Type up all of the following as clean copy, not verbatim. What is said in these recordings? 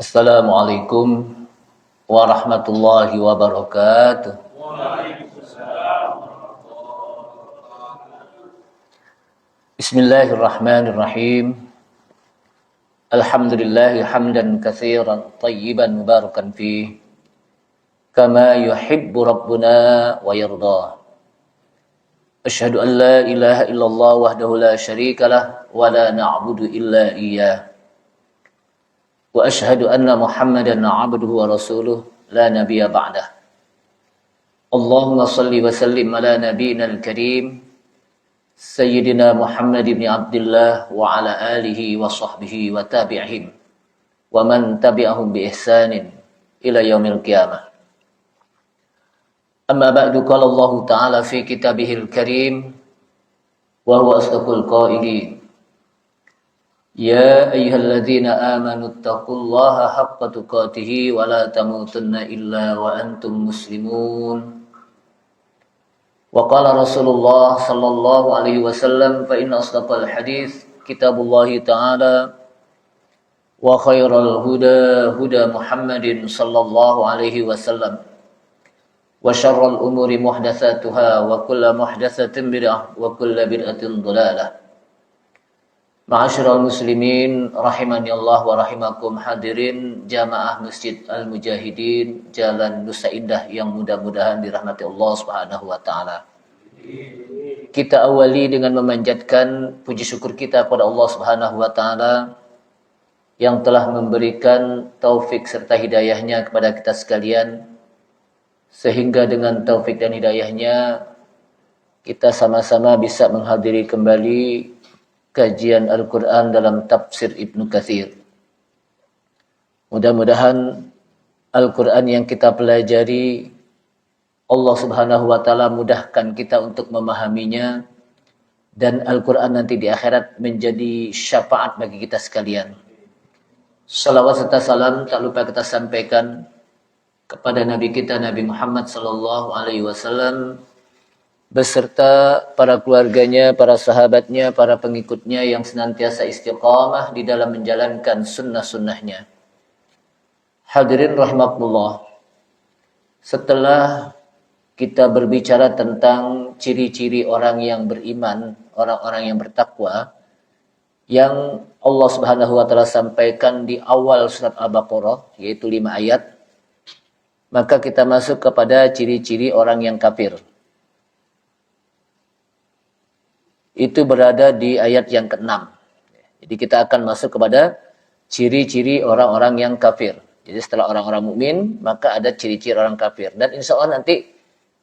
Assalamualaikum warahmatullahi wabarakatuh. Bismillahirrahmanirrahim. Alhamdulillahi hamdan katsiran tayyiban mubarakan fi kama yuhibbu rabbuna wa yarda. Asyhadu an la ilaha illallah wahdahu la syarikalah wa la na'budu illa iyyah. Wa asyhadu anna Muhammadan 'abduhu wa rasuluh la nabiyya ba'dah. Allahumma shalli wa sallim ala nabiyyina al-karim Sayyidina Muhammad ibn Abdullah wa ala alihi wa sahbihi wa tabi'ihim wa man tabi'ahum bi ihsanin ila yaumil qiyamah. Amma ba'du, qala Allah Ta'ala fi kitabihil karim wa huwa asdaqul qailin. Ya ayyuhalladzina amanu taqullaha haqqa tuqatih wa la tamutunna illa wa antum muslimun. Wa qala Rasulullah sallallahu alaihi wasallam fa inna asdaqal hadits kitabullahi ta'ala wa khairal huda huda Muhammadin sallallahu alaihi wasallam wa syarrul umuri muhdatsatuha wa kullu muhdatsatin bid'ah wa kullu bid'atin dhalalah. Ma'asyiral muslimin rahimani Allah wa rahimakum, hadirin jamaah Masjid Al-Mujahidin Jalan Nusa Indah yang mudah-mudahan dirahmati Allah Subhanahu wa taala. Kita awali dengan memanjatkan puji syukur kita kepada Allah Subhanahu wa taala yang telah memberikan taufik serta hidayahnya kepada kita sekalian, sehingga dengan taufik dan hidayahnya kita sama-sama bisa menghadiri kembali kajian Al-Quran dalam tafsir Ibnu Katsir. Mudah-mudahan Al-Quran yang kita pelajari, Allah Subhanahu wa taala mudahkan kita untuk memahaminya, dan Al-Quran nanti di akhirat menjadi syafaat bagi kita sekalian. Salawat serta salam tak lupa kita sampaikan kepada Nabi kita Nabi Muhammad sallallahu alaihi wasallam beserta para keluarganya, para sahabatnya, para pengikutnya yang senantiasa istiqamah di dalam menjalankan sunnah-sunnahnya. Hadirin rahimakumullah, setelah kita berbicara tentang ciri-ciri orang yang beriman, orang-orang yang bertakwa, yang Allah Subhanahu wa taala sampaikan di awal surat Al-Baqarah, yaitu 5 ayat, maka kita masuk kepada ciri-ciri orang yang kafir. Itu berada di ayat yang ke-6. Jadi kita akan masuk kepada ciri-ciri orang-orang yang kafir. Jadi setelah orang-orang mukmin, maka ada ciri-ciri orang kafir. Dan insya Allah nanti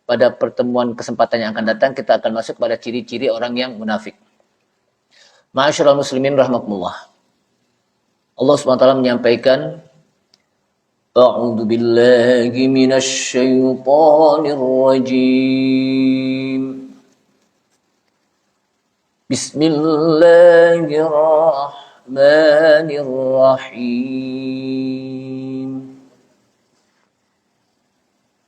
pada pertemuan kesempatan yang akan datang, kita akan masuk pada ciri-ciri orang yang munafik. Ma'asyiral muslimin rahimakumullah. Allah SWT menyampaikan, A'udzu billahi minasy syaithanir rajim. Bismillahirrahmanirrahim.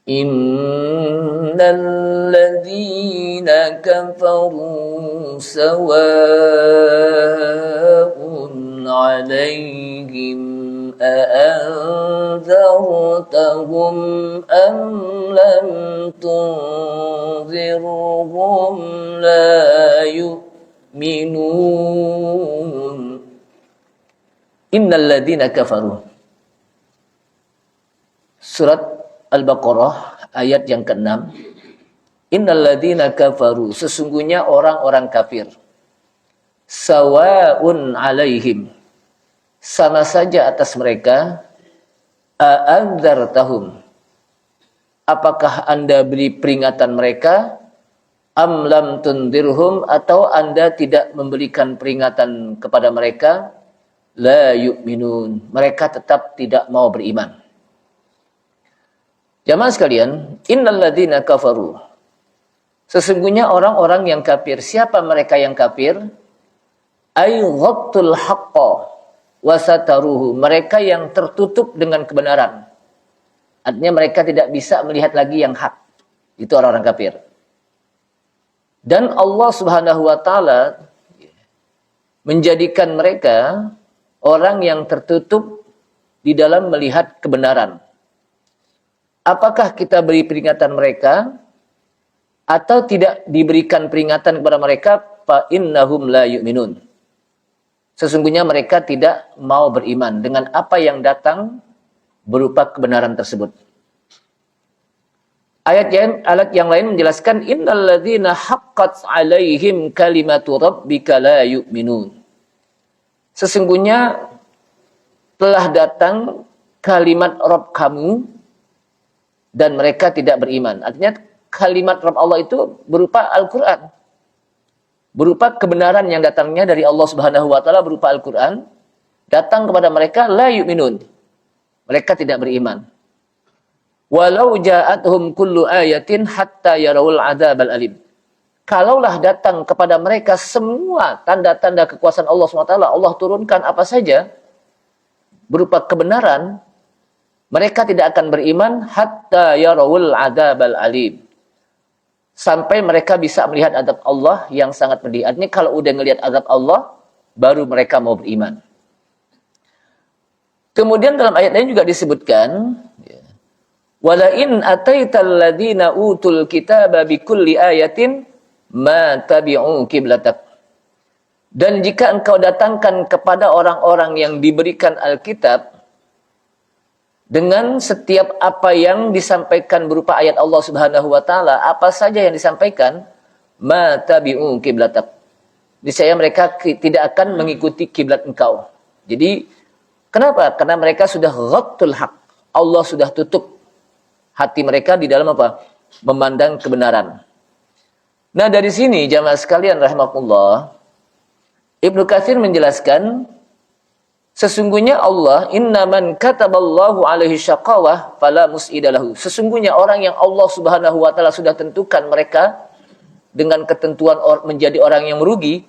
Innal ladzina kafaru sawa'un 'alaihim a'anzartahum am lam tunzirhum la minun. Innal ladzina kafaru. Surat Al-Baqarah ayat yang ke-6. Innal ladzina kafaru, sesungguhnya orang-orang kafir. Sawaun alaihim, sama saja atas mereka. A'anzartahum, apakah Anda beri peringatan mereka? Am lam tundirhum, atau Anda tidak memberikan peringatan kepada mereka? La yu'minun, mereka tetap tidak mau beriman. Jamaah sekalian, innal ladzina kafaru, sesungguhnya orang-orang yang kafir. Siapa mereka yang kafir? Ay ghattul haqqa wa sataruhu, mereka yang tertutup dengan kebenaran. Artinya mereka tidak bisa melihat lagi yang hak. Itu orang-orang kafir. Dan Allah Subhanahu wa taala menjadikan mereka orang yang tertutup di dalam melihat kebenaran. Apakah kita beri peringatan mereka atau tidak diberikan peringatan kepada mereka? Fa innahum la yu'minun. Sesungguhnya mereka tidak mau beriman dengan apa yang datang berupa kebenaran tersebut. Ayat yang lain menjelaskan innalladzina haqqat 'alaihim kalimatu rabbika la yu'minun. Sesungguhnya telah datang kalimat Rabb kamu dan mereka tidak beriman. Artinya kalimat Rabb Allah itu berupa Al-Qur'an. Berupa kebenaran yang datangnya dari Allah Subhanahu wa taala berupa Al-Qur'an datang kepada mereka la yu'minun. Mereka tidak beriman. Walau ja'atuhum kullu ayatin hatta yarawul adzabal alim. Kalaulah datang kepada mereka semua tanda-tanda kekuasaan Allah SWT, Allah turunkan apa saja berupa kebenaran, mereka tidak akan beriman hatta yarawul adzabal alim. Sampai mereka bisa melihat azab Allah yang sangat pedih. Artinya kalau udah ngelihat azab Allah, baru mereka mau beriman. Kemudian dalam ayat lain juga disebutkan, wala in ataital ladzina utul kitaba bikulli ayatin ma tabi'u qiblatak. Dan jika engkau datangkan kepada orang-orang yang diberikan Alkitab dengan setiap apa yang disampaikan berupa ayat Allah Subhanahu wa taala, apa saja yang disampaikan, ma tabi'u qiblatak. Niscaya mereka tidak akan mengikuti kiblat engkau. Jadi kenapa? Karena mereka sudah ghattul haq. Allah sudah tutup hati mereka di dalam apa? Memandang kebenaran. Nah, dari sini jamaah sekalian rahimakumullah, Ibnu Katsir menjelaskan sesungguhnya Allah innaman kataballahu alaihi syaqawah fala mus'idalahu. Sesungguhnya orang yang Allah Subhanahu wa taala sudah tentukan mereka dengan ketentuan menjadi orang yang merugi,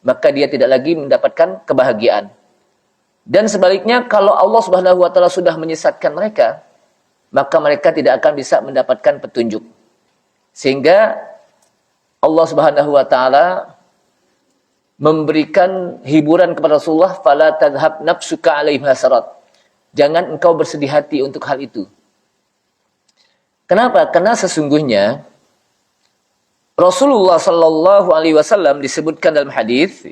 maka dia tidak lagi mendapatkan kebahagiaan. Dan sebaliknya kalau Allah Subhanahu wa taala sudah menyesatkan mereka, maka mereka tidak akan bisa mendapatkan petunjuk. Sehingga Allah Subhanahu wa taala memberikan hiburan kepada Rasulullah, fala tadhhab nafsuka 'alaihim hasarat. Jangan engkau bersedih hati untuk hal itu. Kenapa? Karena sesungguhnya Rasulullah sallallahu alaihi wasallam disebutkan dalam hadis,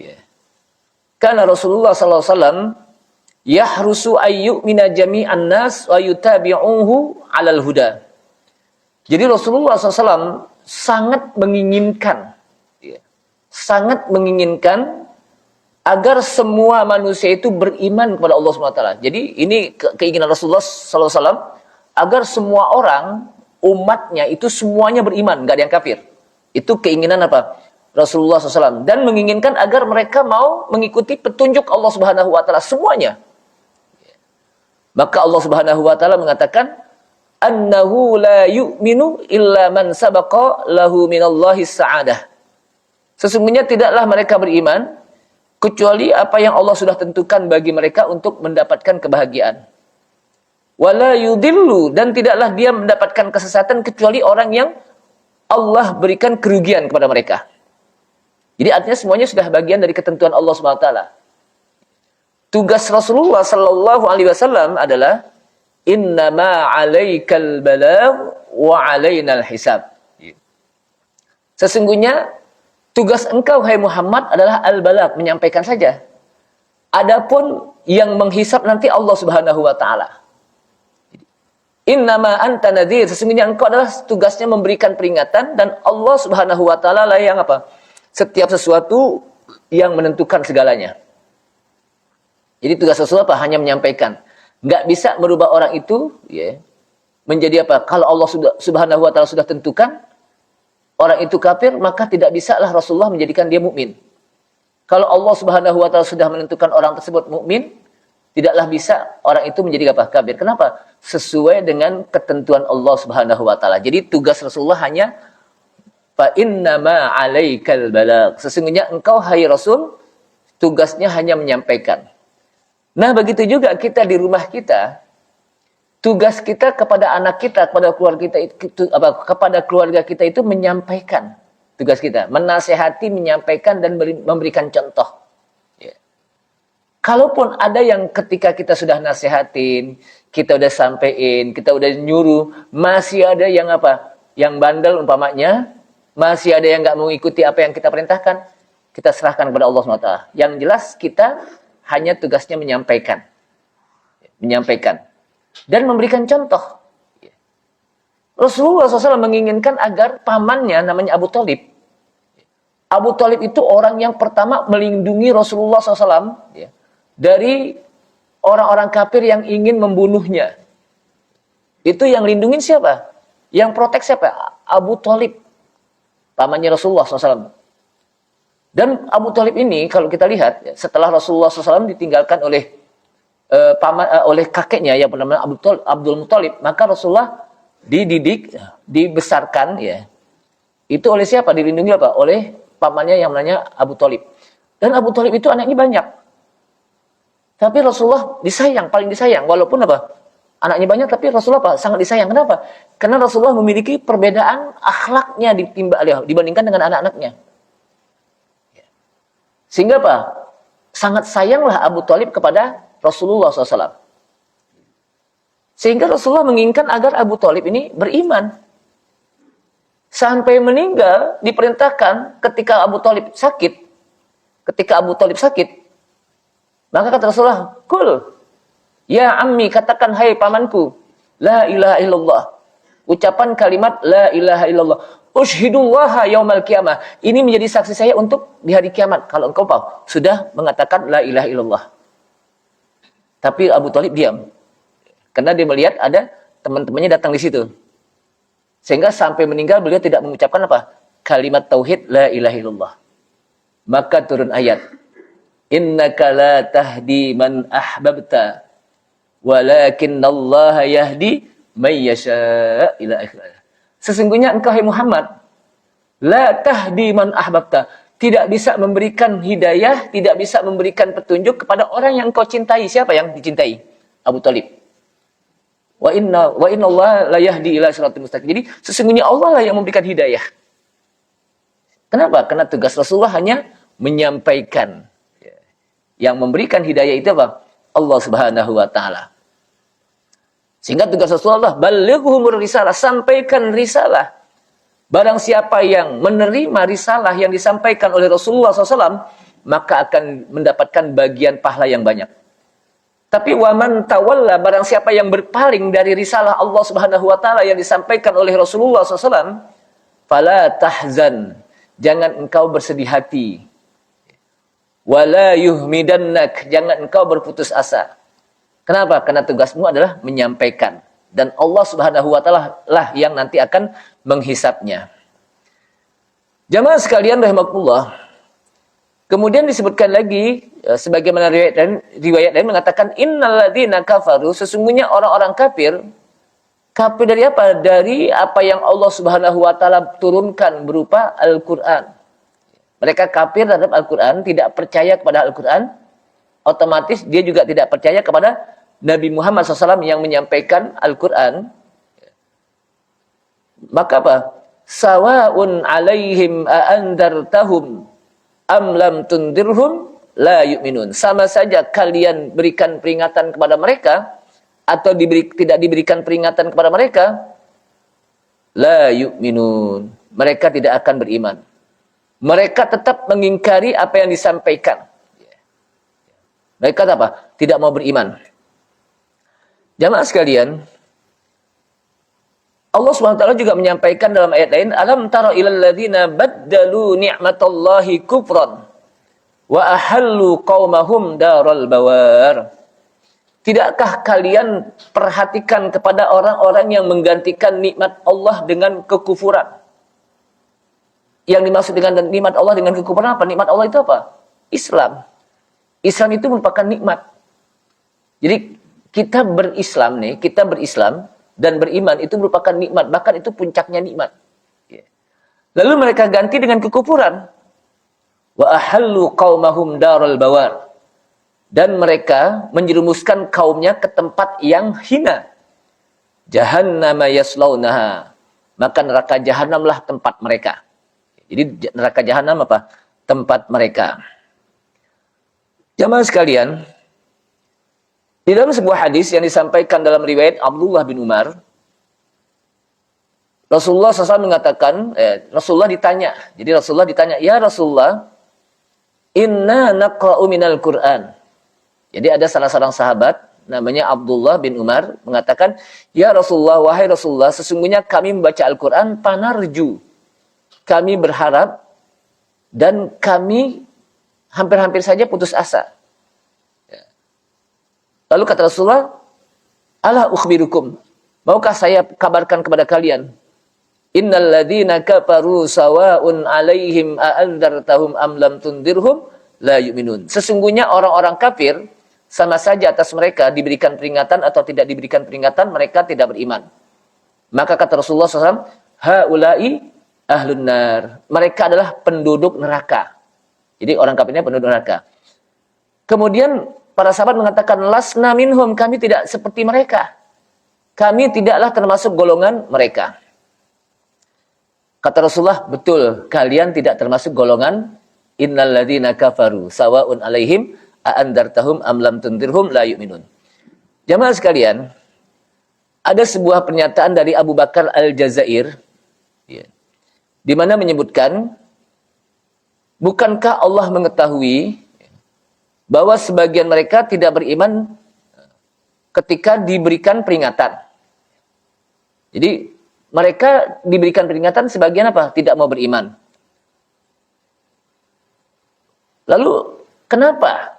karena Rasulullah sallallahu alaihi wasallam yahrusu ayyumina jami'an nas wa yutabi'uhu 'alal huda. Jadi Rasulullah SAW sangat menginginkan agar semua manusia itu beriman kepada Allah SWT. Jadi ini keinginan Rasulullah SAW agar semua orang umatnya itu semuanya beriman, nggak ada yang kafir. Itu keinginan apa? Rasulullah SAW, dan menginginkan agar mereka mau mengikuti petunjuk Allah Subhanahu Wa Taala semuanya. Maka Allah Subhanahu wa taala mengatakan annahu la yu'minu illa man sabaqa lahu minallahi sa'adah. Sesungguhnya tidaklah mereka beriman kecuali apa yang Allah sudah tentukan bagi mereka untuk mendapatkan kebahagiaan. Wala yudillu, dan tidaklah dia mendapatkan kesesatan kecuali orang yang Allah berikan kerugian kepada mereka. Jadi artinya semuanya sudah bagian dari ketentuan Allah Subhanahu wa taala. Tugas Rasulullah sallallahu alaihi wasallam adalah innama 'alaikal balagh wa 'alainal hisab. Sesungguhnya tugas engkau hai Muhammad adalah al-balagh, menyampaikan saja. Adapun yang menghisab nanti Allah Subhanahu wa taala. Innama anta nadhir, sesungguhnya engkau adalah tugasnya memberikan peringatan, dan Allah Subhanahu wa taala lah yang apa? Setiap sesuatu yang menentukan segalanya. Jadi tugas Rasulullah apa? Hanya menyampaikan. Nggak bisa merubah orang itu menjadi apa? Kalau Allah Subhanahu wa taala sudah tentukan orang itu kafir, maka tidak bisalah Rasulullah menjadikan dia mukmin. Kalau Allah Subhanahu wa taala sudah menentukan orang tersebut mukmin, tidaklah bisa orang itu menjadi apa? Kafir. Kenapa? Sesuai dengan ketentuan Allah Subhanahu wa taala. Jadi tugas Rasulullah hanya fa innama 'alaikal balagh. Sesungguhnya engkau hai Rasul, tugasnya hanya menyampaikan. Nah, begitu juga kita di rumah kita, tugas kita kepada anak kita, kepada keluarga kita itu menyampaikan tugas kita, menasehati, menyampaikan dan memberikan contoh. Kalaupun ada yang ketika kita sudah nasihatin, kita udah sampein, kita udah nyuruh, masih ada yang apa? Yang bandel umpamanya, masih ada yang nggak mengikuti apa yang kita perintahkan, kita serahkan kepada Allah SWT. Yang jelas kita hanya tugasnya menyampaikan. Dan memberikan contoh. Rasulullah SAW menginginkan agar pamannya namanya Abu Thalib. Abu Thalib itu orang yang pertama melindungi Rasulullah SAW dari orang-orang kafir yang ingin membunuhnya. Itu yang lindungin siapa? Yang protek siapa? Abu Thalib, pamannya Rasulullah SAW. Dan Abu Thalib ini kalau kita lihat setelah Rasulullah SAW ditinggalkan oleh oleh kakeknya yang bernama Abdul Muthalib, maka Rasulullah dididik, dibesarkan ya. Itu oleh siapa? Dilindungi apa? Oleh pamannya yang namanya Abu Thalib. Dan Abu Thalib itu anaknya banyak. Tapi Rasulullah disayang, paling disayang. Walaupun apa? Anaknya banyak, tapi Rasulullah apa? Sangat disayang. Kenapa? Karena Rasulullah memiliki perbedaan akhlaknya dibandingkan dengan anak-anaknya. Sehingga apa? Sangat sayanglah Abu Thalib kepada Rasulullah SAW. Sehingga Rasulullah menginginkan agar Abu Thalib ini beriman. Sampai meninggal diperintahkan ketika Abu Thalib sakit. Maka kata Rasulullah, "Kul, ya ammi, katakan hai pamanku, la ilaha illallah." Ucapan kalimat la ilaha illallah. Ushhidullaha yaumal qiyamah. Ini menjadi saksi saya untuk di hari kiamat. Kalau engkau sudah mengatakan la ilaha illallah. Tapi Abu Thalib diam. Karena dia melihat ada teman-temannya datang di situ. Sehingga sampai meninggal beliau tidak mengucapkan apa? Kalimat tauhid la ilaha illallah. Maka turun ayat. Innaka la tahdi man ahbabta walakinnallaha yahdi may yasha ila akhir. Sesungguhnya engkau hai Muhammad la tahdi man ahbabta, tidak bisa memberikan hidayah, tidak bisa memberikan petunjuk kepada orang yang engkau cintai. Siapa yang dicintai? Abu Thalib. Wa inna Allah la yahdi ila siratal mustaqim. Jadi sesungguhnya Allah lah yang memberikan hidayah. Kenapa? Karena tugas Rasulullah hanya menyampaikan. Yang memberikan hidayah itu apa? Allah Subhanahu wa taala. Sehingga tugas Rasulullah balighuhumur risalah, sampaikan risalah. Barang siapa yang menerima risalah yang disampaikan oleh Rasulullah SAW, maka akan mendapatkan bagian pahala yang banyak. Tapi waman tawalla, barang siapa yang berpaling dari risalah Allah Subhanahu wa taala yang disampaikan oleh Rasulullah SAW, fala tahzan, jangan engkau bersedih hati. Wala yuhmidannak, jangan engkau berputus asa. Kenapa? Karena tugasmu adalah menyampaikan. Dan Allah Subhanahu wa taala lah yang nanti akan menghisapnya. Jamaah sekalian rahimakumullah. Kemudian disebutkan lagi sebagaimana riwayat lain mengatakan innalladzina kafaru, sesungguhnya orang-orang kafir. Kafir dari apa? Dari apa yang Allah Subhanahu wa taala turunkan berupa Al-Qur'an. Mereka kafir terhadap Al-Quran, tidak percaya kepada Al-Quran, otomatis dia juga tidak percaya kepada Nabi Muhammad SAW yang menyampaikan Al-Quran. Maka apa? Sawa'un alaihim a'andartahum am lam tundirhum la yu'minun. Sama saja kalian berikan peringatan kepada mereka atau tidak diberikan peringatan kepada mereka, la yu'minun. Mereka tidak akan beriman. Mereka tetap mengingkari apa yang disampaikan. Mereka apa? Tidak mau beriman. Jamaah sekalian, Allah SWT juga menyampaikan dalam ayat lain, alam tara ilal ladzina baddalu ni'matallahi kufran wa ahallu qaumahum daral bawar. Tidakkah kalian perhatikan kepada orang-orang yang menggantikan nikmat Allah dengan kekufuran? Yang dimaksud dengan nikmat Allah dengan kekufuran apa? Nikmat Allah itu apa? Islam. Islam itu merupakan nikmat. Jadi kita berislam dan beriman itu merupakan nikmat. Bahkan itu puncaknya nikmat. Lalu mereka ganti dengan kekufuran. Wa ahallu qaumahum daral bawar. Dan mereka menjerumuskan kaumnya ke tempat yang hina. Jahannama yaslaunaha. Maka neraka jahanamlah tempat mereka. Jadi neraka jahanam apa? Tempat mereka. Jamaah sekalian, Di dalam sebuah hadis yang disampaikan dalam riwayat Abdullah bin Umar, Rasulullah SAW mengatakan, Rasulullah ditanya. Jadi Rasulullah ditanya, ya Rasulullah, inna naqra'u minal Qur'an. Jadi ada salah seorang sahabat, namanya Abdullah bin Umar, mengatakan, ya Rasulullah, wahai Rasulullah, sesungguhnya kami membaca Al-Quran, panarju. Kami berharap, dan kami hampir-hampir saja putus asa. Lalu kata Rasulullah, ala ukhbirukum, maukah saya kabarkan kepada kalian? Innal ladzina kafaru sawa'un 'alaihim a'andzartahum am lam tundirhum la yu'minun. Sesungguhnya orang-orang kafir sama saja atas mereka diberikan peringatan atau tidak diberikan peringatan, mereka tidak beriman. Maka kata Rasulullah SAW, haula'i ahlun nar. Mereka adalah penduduk neraka. Jadi orang kafirnya penduduk neraka. Kemudian para sahabat mengatakan, lasna minhum, kami tidak seperti mereka. Kami tidaklah termasuk golongan mereka. Kata Rasulullah, betul, kalian tidak termasuk golongan innal ladzina kafaru sawa'un 'alaihim a'andzartahum am lam tundirhum la yu'minun. Jamaah sekalian, ada sebuah pernyataan dari Abu Bakar Al-Jazair, ya, di mana menyebutkan, bukankah Allah mengetahui bahwa sebagian mereka tidak beriman ketika diberikan peringatan. Jadi mereka diberikan peringatan, sebagian apa? Tidak mau beriman. Lalu kenapa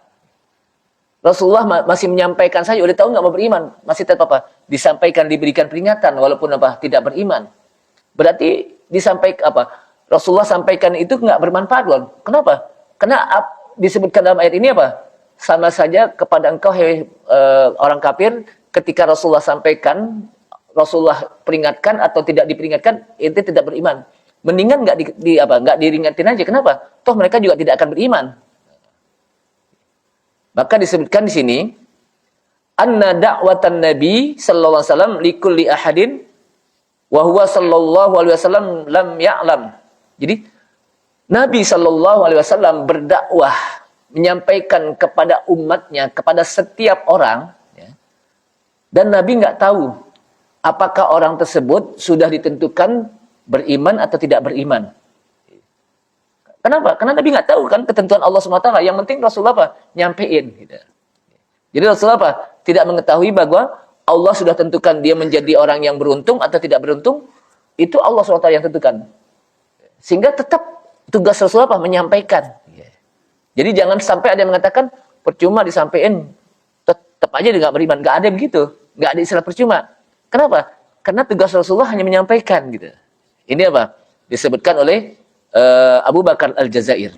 Rasulullah masih menyampaikan saja, udah tahu nggak mau beriman, masih tetap apa? Disampaikan, diberikan peringatan walaupun apa? Tidak beriman. Berarti disampaikan apa? Rasulullah sampaikan itu nggak bermanfaat loh. Kenapa? Karena disebutkan dalam ayat ini apa? Sama saja kepada engkau, orang kafir, ketika Rasulullah sampaikan, Rasulullah peringatkan atau tidak diperingatkan, itu tidak beriman. Mendingan nggak diringatin aja. Kenapa? Toh mereka juga tidak akan beriman. Maka disebutkan di sini, anna da'watan Nabi sallallahu alaihi wasallam likulli ahadin wa huwa sallallahu alaihi wasallam lam ya'lam. Jadi Nabi sallallahu alaihi wasallam berdakwah, menyampaikan kepada umatnya, kepada setiap orang, ya, dan Nabi nggak tahu apakah orang tersebut sudah ditentukan beriman atau tidak beriman. Kenapa? Karena Nabi nggak tahu kan ketentuan Allah SWT. Yang penting Rasulullah apa? Nyampein. Gitu. Jadi Rasulullah apa? Tidak mengetahui bahwa Allah sudah tentukan dia menjadi orang yang beruntung atau tidak beruntung. Itu Allah SWT yang tentukan. Sehingga tetap tugas Rasulullah apa? Menyampaikan. Jadi jangan sampai ada yang mengatakan percuma disampaikan, tetap aja dia nggak beriman. Nggak ada begitu. Nggak ada istilah percuma. Kenapa? Karena tugas Rasulullah hanya menyampaikan. Gitu. Ini apa? Disebutkan oleh Abu Bakar Al-Jazair.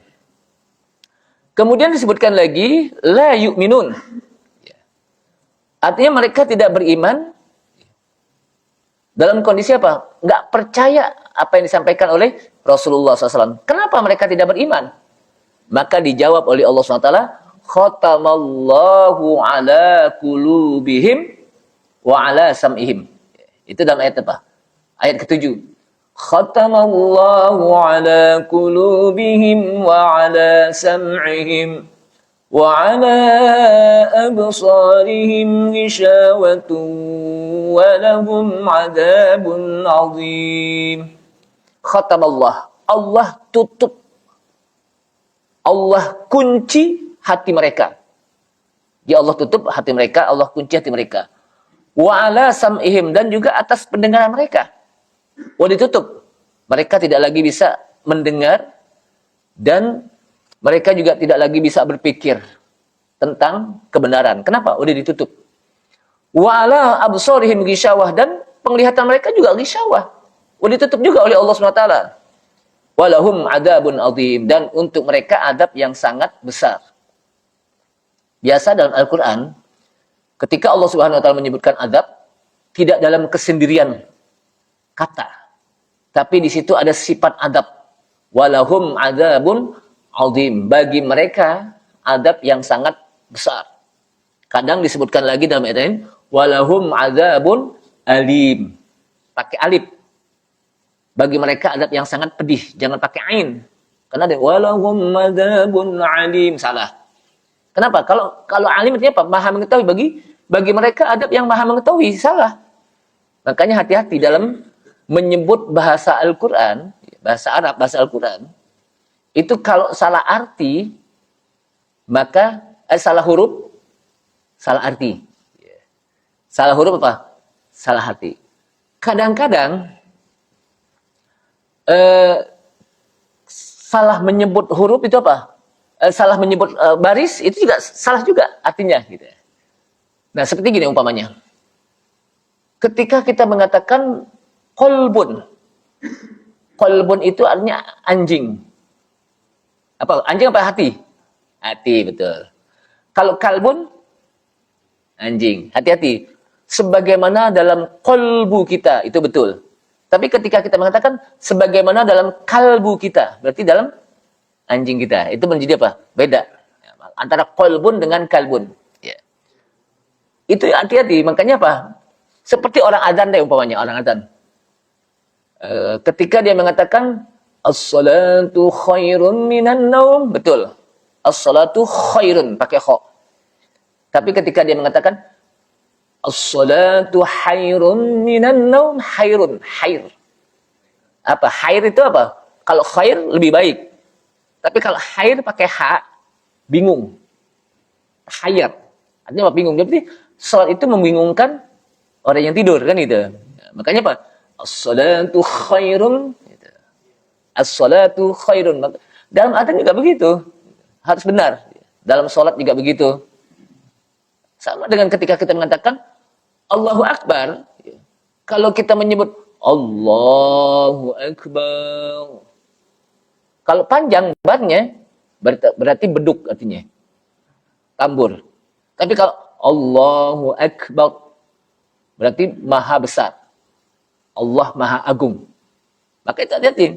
Kemudian disebutkan lagi, la yu'minun. Artinya mereka tidak beriman dalam kondisi apa? Nggak percaya apa yang disampaikan oleh Rasulullah SAW. Kenapa mereka tidak beriman? Maka dijawab oleh Allah SWT, khatamallahu ala qulubihim wa ala sam'ihim. Itu dalam ayat apa? Ayat ke-7. Khatamallahu ala qulubihim wa ala sam'ihim wa ala absarihim ghishawatun wa lahum adabun azim. Khatamallah, Allah tutup, Allah kunci hati mereka. Ya Allah tutup hati mereka, Allah kunci hati mereka. Wa ala sam'ihim, dan juga atas pendengaran mereka. Wah, ditutup. Mereka tidak lagi bisa mendengar, dan mereka juga tidak lagi bisa berpikir tentang kebenaran. Kenapa? Udah ditutup. Wa ala absarihim ghishawah, dan penglihatan mereka juga ghishawah. Udah ditutup juga oleh Allah SWT. Walahum adabun azim, dan untuk mereka adab yang sangat besar. Biasa dalam Al-Quran, ketika Allah Subhanahu wa Ta'ala menyebutkan adab, tidak dalam kesendirian kata, tapi di situ ada sifat adab. Walahum adabun azim, bagi mereka adab yang sangat besar. Kadang disebutkan lagi dalam ayat lain, walahum adabun alim, pakai alif. Bagi mereka adab yang sangat pedih, jangan pakai ain. Karena ada walahum adabun alim, salah. Kenapa? Kalau alim artinya apa? Maha mengetahui, bagi Bagi mereka adab yang maha mengetahui, salah. Makanya hati-hati dalam menyebut bahasa Al-Quran, bahasa Arab, bahasa Al-Quran, itu kalau salah arti, maka salah huruf, salah arti. Salah huruf apa? Salah arti. Kadang-kadang salah menyebut huruf itu apa? Salah menyebut baris itu juga salah juga artinya. Gitu. Nah seperti gini umpamanya. Ketika kita mengatakan kolbun, kolbun itu artinya anjing. Apa? Anjing apa hati? Hati, betul. Kalau kalbun, anjing. Hati-hati. Sebagaimana dalam kolbu kita, itu betul. Tapi ketika kita mengatakan sebagaimana dalam kalbu kita, berarti dalam anjing kita. Itu menjadi apa? Beda. Antara kolbun dengan kalbun. Ya. Itu hati-hati. Makanya apa? Seperti orang adzan deh umpamanya, orang adzan. Ketika dia mengatakan as-salatu khairun minan naum, betul. As-salatu khairun pakai kha. Tapi ketika dia mengatakan as-salatu khairun minan naum, khairun, khair. Apa? Khair itu apa? Kalau khair lebih baik. Tapi kalau khair pakai ha, bingung. Khair. Artinya apa? Bingung. Jadi salat itu membingungkan orang yang tidur kan itu. Makanya apa? As-salatu khairun. As-salatu khairun. Dalam adzan juga begitu. Harus benar. Dalam salat juga begitu. Sama dengan ketika kita mengatakan Allahu Akbar. Kalau kita menyebut Allahu Akbar. Kalau panjang barnya berarti beduk artinya. Tambur. Tapi kalau Allahu Akbar berarti maha besar. Allah maha agung. Maka itu hati-hati.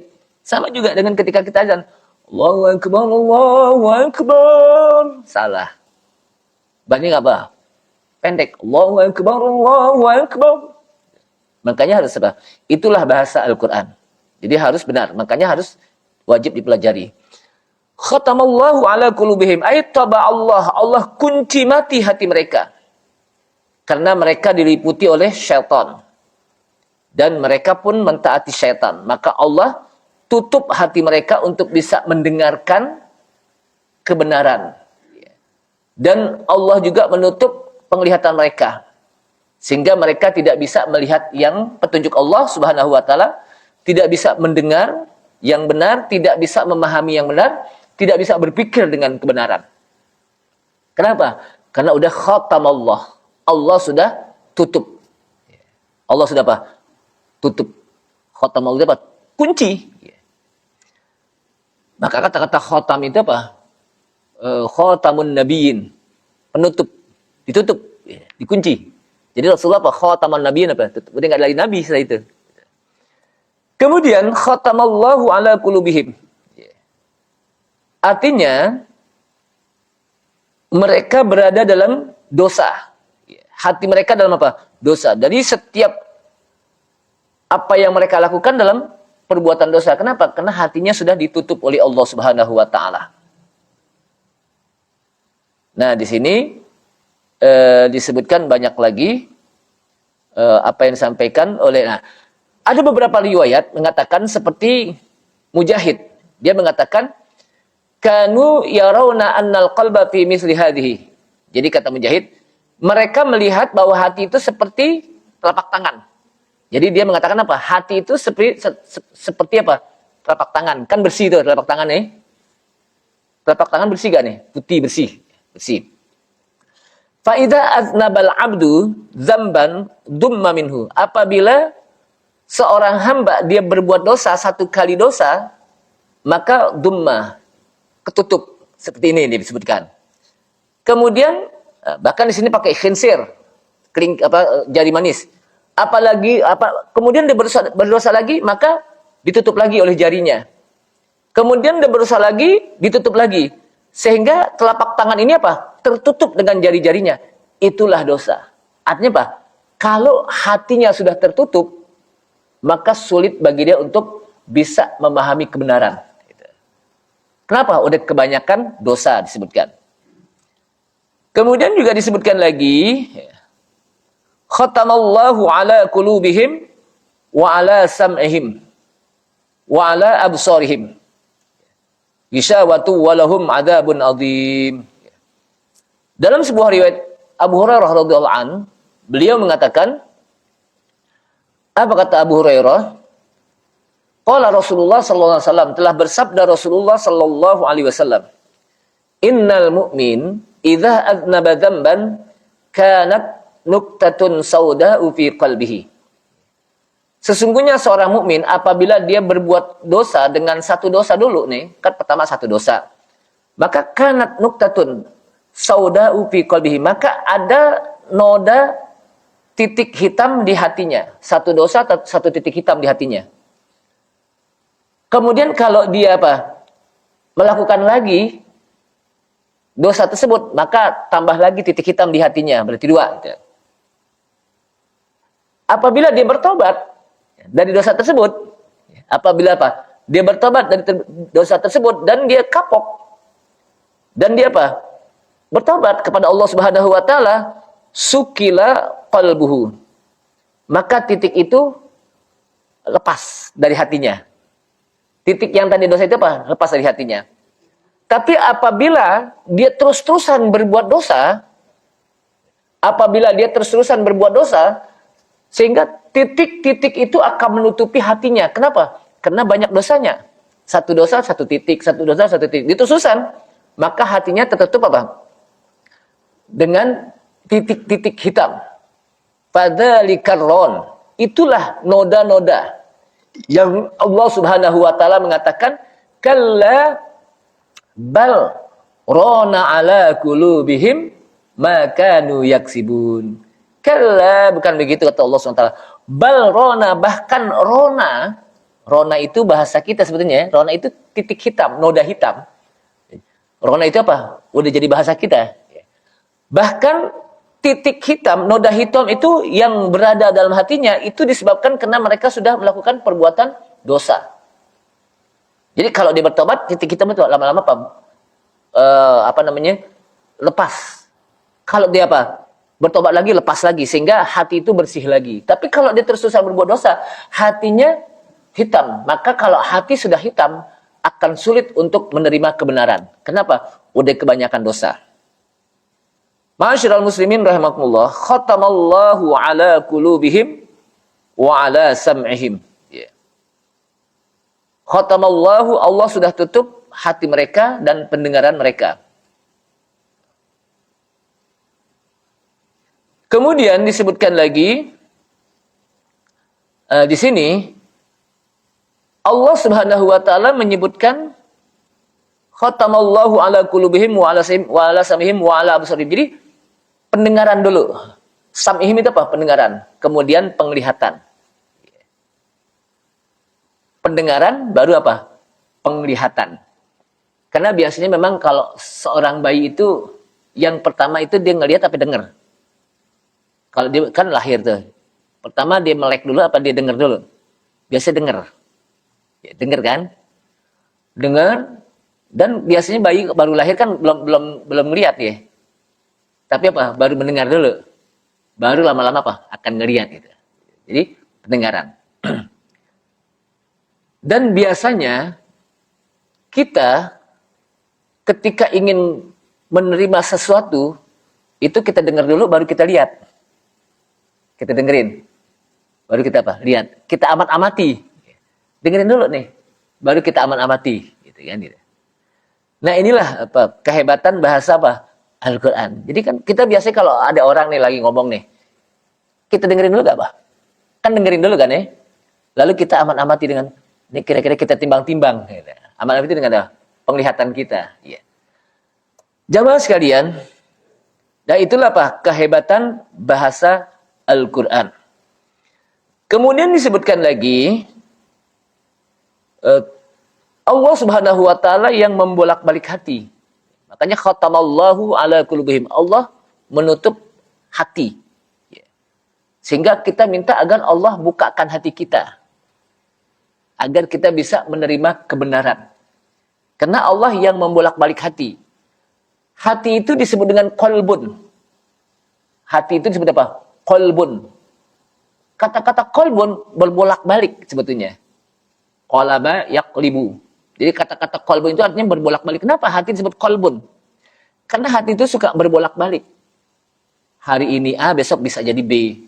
Sama juga dengan ketika kita azan. Allahu Akbar, Allahu Akbar. Salah. Banyak apa? Pendek. Allahu Akbar, Allahu Akbar. Makanya harus apa? Itulah bahasa Al-Quran. Jadi harus benar. Makanya harus wajib dipelajari. Khatamallahu ala qulubihim. Ayat taba Allah. Allah kunci mati hati mereka. Karena mereka diliputi oleh syaitan. Dan mereka pun mentaati syaitan. Maka Allah tutup hati mereka untuk bisa mendengarkan kebenaran. Dan Allah juga menutup penglihatan mereka. Sehingga mereka tidak bisa melihat yang petunjuk Allah subhanahu wa ta'ala. Tidak bisa mendengar yang benar. Tidak bisa memahami yang benar. Tidak bisa berpikir dengan kebenaran. Kenapa? Karena udah khatam Allah. Allah sudah tutup. Allah sudah apa? Tutup. Khatam Allah apa? Kunci. Maka kata-kata khatam itu apa? Khatamun nabiyyin. Penutup. Ditutup. Dikunci. Jadi Rasulullah apa? Khatamun nabiyyin apa? Udah nggak ada lagi nabi setelah itu. Kemudian khatamallahu ala qulubihim. Artinya mereka berada dalam dosa. Hati mereka dalam apa? Dosa. Jadi setiap apa yang mereka lakukan dalam perbuatan dosa. Kenapa? Karena hatinya sudah ditutup oleh Allah Subhanahu wa taala. Nah, di sini disebutkan banyak lagi apa yang disampaikan oleh ada beberapa riwayat mengatakan seperti Mujahid. Dia mengatakan kanu yarawna annal qalba fi misli hadhihi. Jadi kata Mujahid, mereka melihat bahwa hati itu seperti telapak tangan. Jadi dia mengatakan apa? Hati itu seperti apa? Telapak tangan. Kan bersih tuh telapak tangan nih. Telapak tangan bersih gak nih? Putih, bersih. Bersih. Fa idza aznabal abdu dzamban dumma minhu. Apabila seorang hamba dia berbuat dosa satu kali dosa, maka dumma ketutup seperti ini disebutkan. Kemudian bahkan di sini pakai khinsir, jari manis. Apalagi kemudian dia berdosa lagi, maka ditutup lagi oleh jarinya. Kemudian dia berdosa lagi, ditutup lagi. Sehingga telapak tangan ini apa? Tertutup dengan jari-jarinya. Itulah dosa. Artinya apa? Kalau hatinya sudah tertutup, maka sulit bagi dia untuk bisa memahami kebenaran. Kenapa? Udah kebanyakan dosa disebutkan. Kemudian juga disebutkan lagi, Khatamallahu ala qulubihim wa ala sam'ihim wa ala absarihim ghishawatu wa lahum adzabun adzim. Dalam sebuah riwayat Abu Hurairah radhiyallahu an, beliau mengatakan, apa kata Abu Hurairah? Qala Rasulullah sallallahu alaihi wasallam, telah bersabda Rasulullah sallallahu alaihi wasallam, innal mu'min idza adnaba dzamban kanat nuktatun sauda'u fi qalbihi. Sesungguhnya seorang mukmin apabila dia berbuat dosa dengan satu dosa dulu nih, kan pertama satu dosa, maka kanat nuktatun sauda'u fi qalbihi, maka ada noda titik hitam di hatinya. Satu dosa, satu titik hitam di hatinya. Kemudian kalau dia melakukan lagi dosa tersebut, maka tambah lagi titik hitam di hatinya, berarti dua. Apabila dia bertobat dari dosa tersebut, apabila dia bertobat dari dosa tersebut dan dia kapok dan dia bertobat kepada Allah Subhanahu wa taala, sukila qalbuhu, maka titik itu lepas dari hatinya. Titik yang tadi dosa itu lepas dari hatinya. Tapi apabila dia terus-terusan berbuat dosa, sehingga titik-titik itu akan menutupi hatinya. Kenapa? Karena banyak dosanya. Satu dosa, satu titik. Satu dosa, satu titik. Ditususan, maka hatinya tertutup dengan titik-titik hitam. Fadzalikar ron. Itulah noda-noda yang Allah Subhanahu wa taala mengatakan, kalla bal rona ala qulubihim ma kanu yaksibun. Kalla, bukan begitu kata Allah SWT. Bal rona, bahkan rona. Rona itu bahasa kita sebetulnya. Rona itu titik hitam, noda hitam. Rona itu udah jadi bahasa kita. Bahkan titik hitam, noda hitam itu yang berada dalam hatinya, itu disebabkan karena mereka sudah melakukan perbuatan dosa. Jadi kalau dia bertobat, titik hitam itu lama-lama lepas. Kalau dia bertobat lagi, lepas lagi, sehingga hati itu bersih lagi. Tapi kalau dia terus-terusan berbuat dosa, hatinya hitam. Maka kalau hati sudah hitam, akan sulit untuk menerima kebenaran. Kenapa? Udah kebanyakan dosa. Ma'asyiral muslimin rahimakumullah, khatamallahu ala qulubihim wa ala sam'ihim. Khatamallahu, Allah sudah tutup hati mereka dan pendengaran mereka. Kemudian disebutkan lagi di sini Allah Subhanahu wa taala menyebutkan khatamallahu ala qulubihim wa ala sam'ihim wa ala absarihim. Jadi pendengaran dulu. Sam'ihim itu pendengaran, kemudian penglihatan. Pendengaran baru penglihatan. Karena biasanya memang kalau seorang bayi itu yang pertama itu dia ngelihat apa dengar. Kalau dia kan lahir tuh. Pertama dia melek dulu apa dia dengar dulu? Biasa dengar. Ya, dengar kan? Dengar, dan biasanya bayi baru lahir kan belum ngelihat ya. Tapi baru mendengar dulu. Baru lama-lama akan ngelihat gitu. Jadi pendengaran. Dan biasanya kita ketika ingin menerima sesuatu, itu kita dengar dulu baru kita lihat. Kita dengerin, baru kita lihat. Kita amat-amati, dengerin dulu nih, baru kita amat-amati, gitu kan? Nah inilah kehebatan bahasa Al-Quran. Jadi kan kita biasanya kalau ada orang nih lagi ngomong nih, kita dengerin dulu gak Kan dengerin dulu kan ya? Lalu kita amat-amati dengan, ini kira-kira kita timbang-timbang. Gitu. Amat-amati dengan penglihatan kita. Ya. Jamaah sekalian, dan itulah kehebatan bahasa Al-Quran. Kemudian disebutkan lagi Allah Subhanahu wa taala yang membolak-balik hati. Makanya khatamallahu ala qulubihim. Allah menutup hati. Sehingga kita minta agar Allah bukakan hati kita. Agar kita bisa menerima kebenaran. Karena Allah yang membolak-balik hati. Hati itu disebut dengan qalbun. Hati itu disebut Qalbun. Kata-kata qalbun berbolak-balik sebetulnya. Qalaba yaqlibu. Jadi kata-kata qalbun itu artinya berbolak-balik. Kenapa hati disebut qalbun? Karena hati itu suka berbolak-balik. Hari ini A, besok bisa jadi B.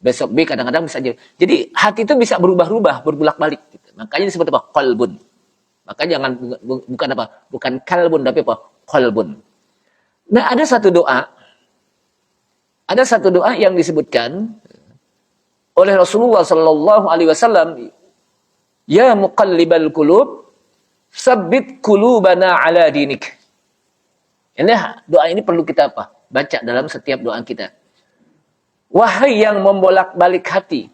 Besok B kadang-kadang bisa jadi. Jadi hati itu bisa berubah-ubah, berbolak-balik. Gitu. Makanya disebut apa? Qalbun. Maka jangan bukan apa? Bukan kalbun tapi apa? Qalbun. Nah, ada satu doa yang disebutkan oleh Rasulullah sallallahu alaihi wasallam, ya muqallibal qulub, tsabbit qulubana ala dinik. Ini doa ini perlu kita apa? Baca dalam setiap doa kita. Wahai yang membolak-balik hati.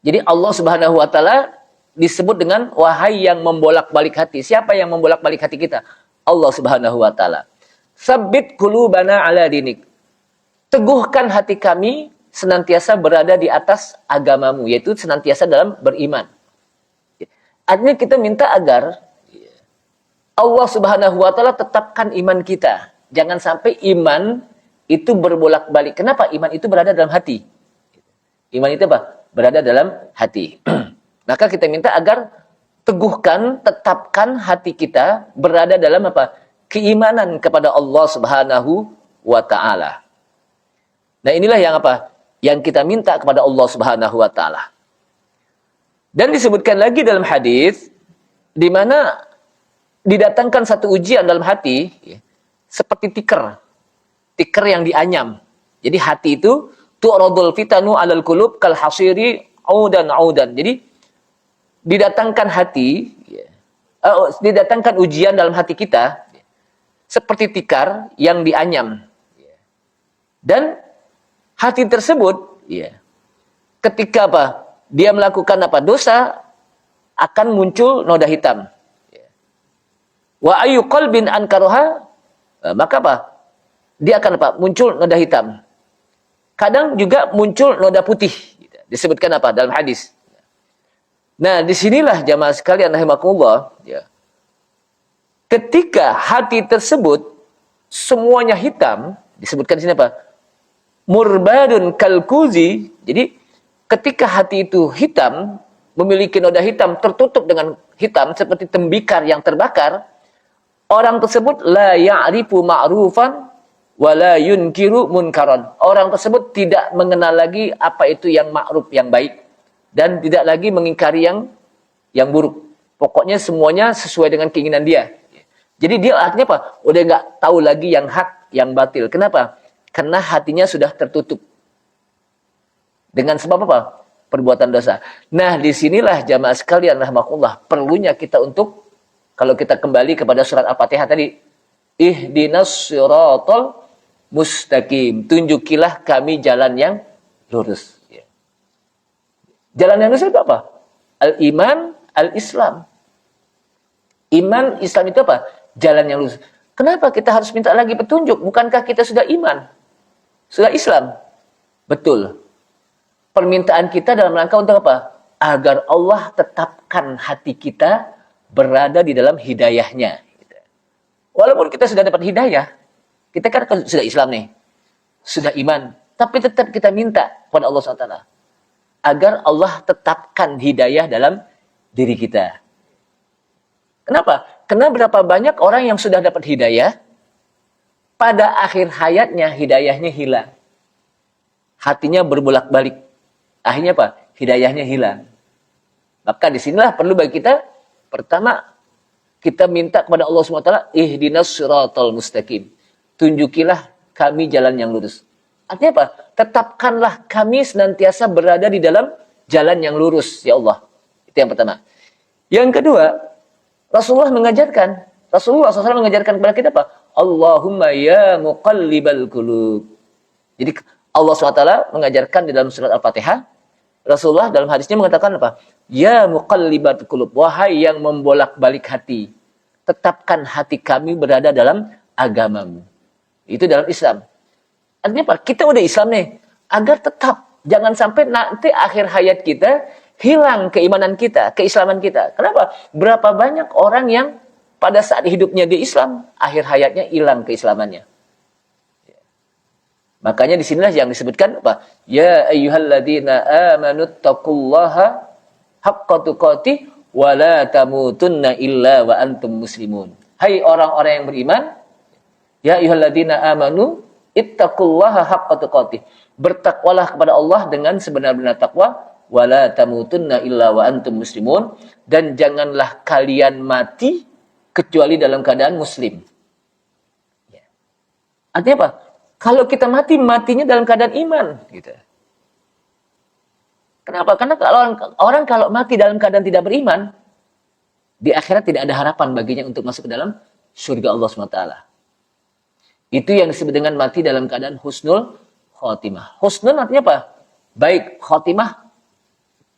Jadi Allah Subhanahu wa taala disebut dengan wahai yang membolak-balik hati. Siapa yang membolak-balik hati kita? Allah Subhanahu wa taala. Tsabbit qulubana ala dinik. Teguhkan hati kami senantiasa berada di atas agamamu, yaitu senantiasa dalam beriman. Artinya kita minta agar Allah Subhanahu wa taala tetapkan iman kita. Jangan sampai iman itu berbolak-balik. Kenapa? Iman itu berada dalam hati. Iman itu apa? Berada dalam hati. Maka kita minta agar teguhkan, tetapkan hati kita berada dalam apa? Keimanan kepada Allah Subhanahu wa taala. Nah, inilah yang apa? Yang kita minta kepada Allah Subhanahu wa taala. Dan disebutkan lagi dalam hadis di mana didatangkan satu ujian dalam hati seperti tikar yang dianyam. Jadi hati itu tu'radul fitanu 'alal qulub kal hasiri audan. Jadi didatangkan didatangkan ujian dalam hati kita seperti tikar yang dianyam. Dan hati tersebut, ketika apa? Dia melakukan apa? Dosa, akan muncul noda hitam. Wa ayu qalbin ankaroha, maka apa? Dia akan apa? Muncul noda hitam. Kadang juga muncul noda putih. Disebutkan apa? Dalam hadis. Nah, disinilah jamaah sekalian rahimakumullah, ketika hati tersebut semuanya hitam, disebutkan di sini apa? Murbadun kalkuzi. Jadi ketika hati itu hitam, memiliki noda hitam, tertutup dengan hitam seperti tembikar yang terbakar, orang tersebut la ya'rifu ma'rufan wa la yunkiru munkaran. Orang tersebut tidak mengenal lagi apa itu yang ma'ruf, yang baik, dan tidak lagi mengingkari yang buruk. Pokoknya semuanya sesuai dengan keinginan dia. Jadi dia artinya apa? Udah nggak tahu lagi yang hak, yang batil. Kenapa? Karena hatinya sudah tertutup. Dengan sebab apa? Perbuatan dosa. Nah, disinilah jamaah sekalian rahmatullah, perlunya kita untuk, kalau kita kembali kepada surat Al-Fatihah tadi, ihdinas siratal mustaqim. Tunjukilah kami jalan yang lurus. Jalan yang lurus itu apa? Al-iman, al-islam. Iman, Islam itu apa? Jalan yang lurus. Kenapa kita harus minta lagi petunjuk? Bukankah kita sudah iman? Sudah Islam? Betul. Permintaan kita dalam rangka untuk apa? Agar Allah tetapkan hati kita berada di dalam hidayahnya. Walaupun kita sudah dapat hidayah, kita kan sudah Islam nih, sudah iman, tapi tetap kita minta kepada Allah SWT agar Allah tetapkan hidayah dalam diri kita. Kenapa? Karena berapa banyak orang yang sudah dapat hidayah, pada akhir hayatnya hidayahnya hilang. Hatinya berbolak-balik. Akhirnya apa? Hidayahnya hilang. Maka disinilah perlu bagi kita, pertama, kita minta kepada Allah SWT, ihdinas siratal mustaqim. Tunjukilah kami jalan yang lurus. Artinya apa? Tetapkanlah kami senantiasa berada di dalam jalan yang lurus, ya Allah. Itu yang pertama. Yang kedua, Rasulullah SAW mengajarkan kepada kita apa? Allahumma ya muqallibal qulub. Jadi Allah SWT mengajarkan di dalam surat Al-Fatihah, Rasulullah dalam hadisnya mengatakan apa? Ya muqallibal qulub, wahai yang membolak-balik hati, tetapkan hati kami berada dalam agamamu. Itu dalam Islam. Artinya apa? Kita udah Islam nih, agar tetap jangan sampai nanti akhir hayat kita hilang keimanan kita, keislaman kita. Kenapa? Berapa banyak orang yang pada saat hidupnya di Islam, akhir hayatnya hilang keislamannya. Makanya disinilah yang disebutkan apa? Ya ayyuhalladzina amanu taqullaha haqqa tuqatih wa la tamutunna illa wa antum muslimun. Hai orang-orang yang beriman, ya ayyuhalladzina amanu ittaqullaha haqqa tuqatih. Bertakwalah kepada Allah dengan sebenar-benar takwa, wa la tamutunna illa wa antum muslimun, dan janganlah kalian mati kecuali dalam keadaan muslim. Artinya apa? Kalau kita mati, matinya dalam keadaan iman. Gitu. Kenapa? Karena orang kalau mati dalam keadaan tidak beriman, di akhirat tidak ada harapan baginya untuk masuk ke dalam surga Allah SWT. Itu yang disebut dengan mati dalam keadaan husnul khotimah. Husnul artinya apa? Baik. Khotimah,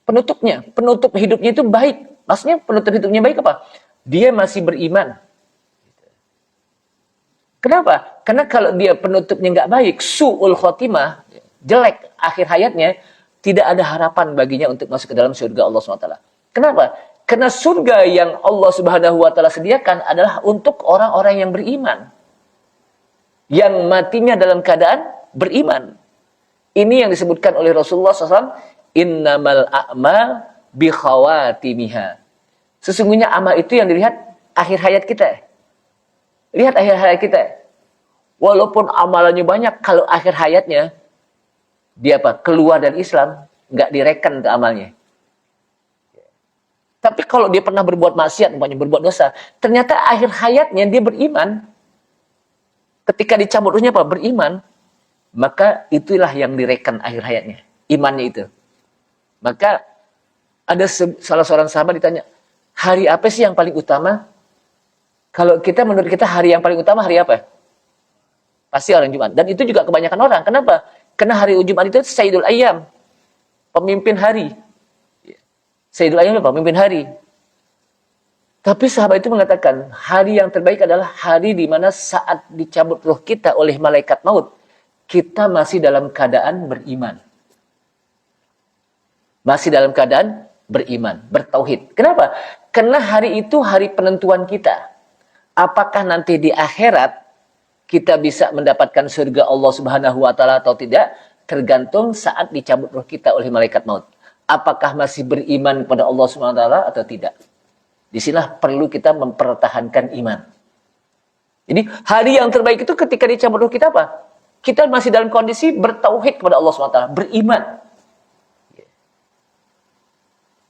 penutupnya. Penutup hidupnya itu baik. Maksudnya penutup hidupnya baik apa? Dia masih beriman. Kenapa? Karena kalau dia penutupnya nggak baik, su'ul khotimah, jelek akhir hayatnya, tidak ada harapan baginya untuk masuk ke dalam surga Allah SWT. Kenapa? Karena surga yang Allah Subhanahu wa Ta'ala sediakan adalah untuk orang-orang yang beriman. Yang matinya dalam keadaan beriman. Ini yang disebutkan oleh Rasulullah SAW, innamal a'mal bi khawatimiha. Sesungguhnya amal itu yang dilihat akhir hayat kita. Lihat akhir hayat kita. Walaupun amalannya banyak, kalau akhir hayatnya dia apa? Keluar dari Islam, nggak direken ke amalnya. Tapi kalau dia pernah berbuat maksiat, umpamanya berbuat dosa, ternyata akhir hayatnya dia beriman. Ketika dicabut ruhnya apa? Beriman. Maka itulah yang direken akhir hayatnya. Imannya itu. Maka ada salah seorang sahabat ditanya, hari apa sih yang paling utama? Kalau kita, menurut kita hari yang paling utama hari apa? Pasti hari Jumat. Dan itu juga kebanyakan orang. Kenapa? Karena hari Jumat itu Sayyidul Ayyam. Pemimpin hari. Sayyidul Ayyam apa? Pemimpin hari. Tapi sahabat itu mengatakan, hari yang terbaik adalah hari di mana saat dicabut roh kita oleh malaikat maut, kita masih dalam keadaan beriman. Masih dalam keadaan beriman, bertauhid. Kenapa? Karena hari itu hari penentuan kita. Apakah nanti di akhirat kita bisa mendapatkan surga Allah Subhanahu wa Ta'ala atau tidak, tergantung saat dicabut roh kita oleh malaikat maut. Apakah masih beriman kepada Allah Subhanahu wa Ta'ala atau tidak? Disinilah perlu kita mempertahankan iman. Jadi hari yang terbaik itu ketika dicabut roh kita apa? Kita masih dalam kondisi bertauhid kepada Allah Subhanahu wa Ta'ala, beriman.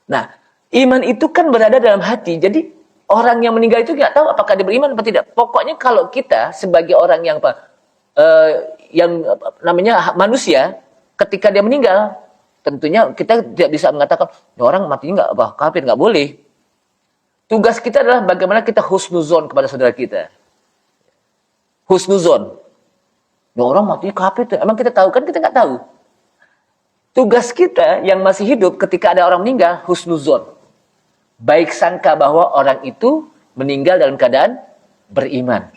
Nah, iman itu kan berada dalam hati. Jadi orang yang meninggal itu nggak tahu apakah dia beriman atau tidak. Pokoknya kalau kita sebagai orang yang yang namanya manusia, ketika dia meninggal, tentunya kita tidak bisa mengatakan orang matinya nggak kafir, nggak boleh. Tugas kita adalah bagaimana kita husnuzon kepada saudara kita. Husnuzon. Orang matinya kafir, emang kita tahu kan? Kita nggak tahu. Tugas kita yang masih hidup ketika ada orang meninggal, husnuzon. Baik sangka bahwa orang itu meninggal dalam keadaan beriman.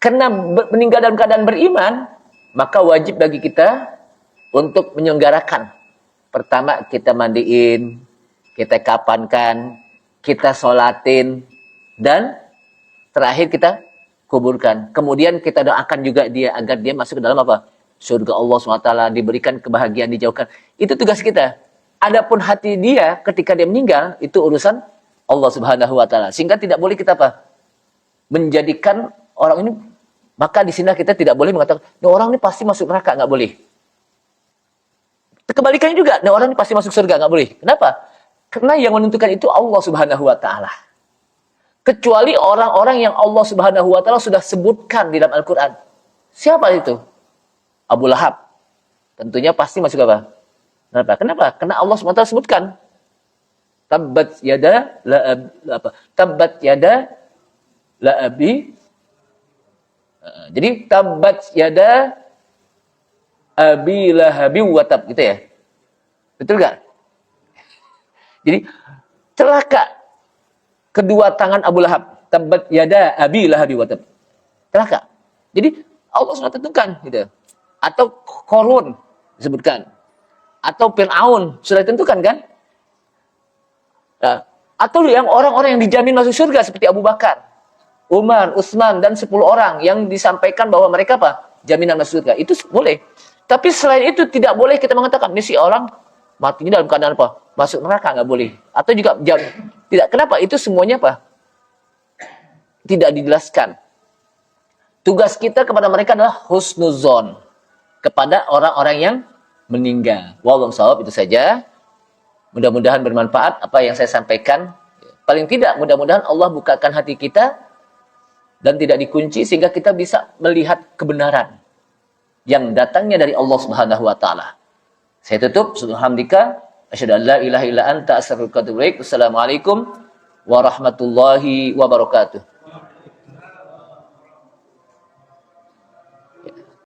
Karena meninggal dalam keadaan beriman, maka wajib bagi kita untuk menyelenggarakan. Pertama, kita mandiin, kita kapankan, kita sholatin, dan terakhir kita kuburkan. Kemudian kita doakan juga dia agar dia masuk ke dalam apa? Surga Allah SWT, diberikan kebahagiaan, dijauhkan. Itu tugas kita. Adapun hati dia ketika dia meninggal, itu urusan Allah Subhanahu wa Ta'ala. Sehingga tidak boleh kita apa? Menjadikan orang ini, maka di sini kita tidak boleh mengatakan, orang ini pasti masuk neraka, nggak boleh. Kebalikannya juga, orang ini pasti masuk surga, nggak boleh. Kenapa? Karena yang menentukan itu Allah Subhanahu wa Ta'ala. Kecuali orang-orang yang Allah Subhanahu wa Ta'ala sudah sebutkan di dalam Al-Quran. Siapa itu? Abu Lahab. Tentunya pasti masuk apa? Kenapa? Karena Allah SWT sebutkan. Tabbat yada Tabbat yada la'abi. Jadi tabbat yada abi lahabi watab, gitu ya. Betul gak? Jadi celaka kedua tangan Abu Lahab. Tabbat yada abi lahabi watab. Celaka. Jadi Allah SWT tentukan gitu. Atau Korun disebutkan. Atau Fir'aun sudah ditentukan kan? Nah, atau yang orang-orang yang dijamin masuk surga seperti Abu Bakar, Umar, Utsman, dan 10 orang yang disampaikan bahwa mereka apa? jaminan masuk surga. Itu boleh. Tapi selain itu tidak boleh kita mengatakan ini si orang matinya dalam keadaan apa? Masuk neraka, nggak boleh. Atau juga tidak. Kenapa? Itu semuanya apa? Tidak dijelaskan. Tugas kita kepada mereka adalah husnuzon kepada orang-orang yang meninggal. Wallahu shawab, itu saja. Mudah-mudahan bermanfaat apa yang saya sampaikan. Paling tidak mudah-mudahan Allah bukakan hati kita dan tidak dikunci sehingga kita bisa melihat kebenaran yang datangnya dari Allah Subhanahu wa taala. Saya tutup. Subhanallah, asyhadu an la ilaha illa anta, astaghfiruka wa atubu ilaik. Wassalamualaikum warahmatullahi wabarakatuh.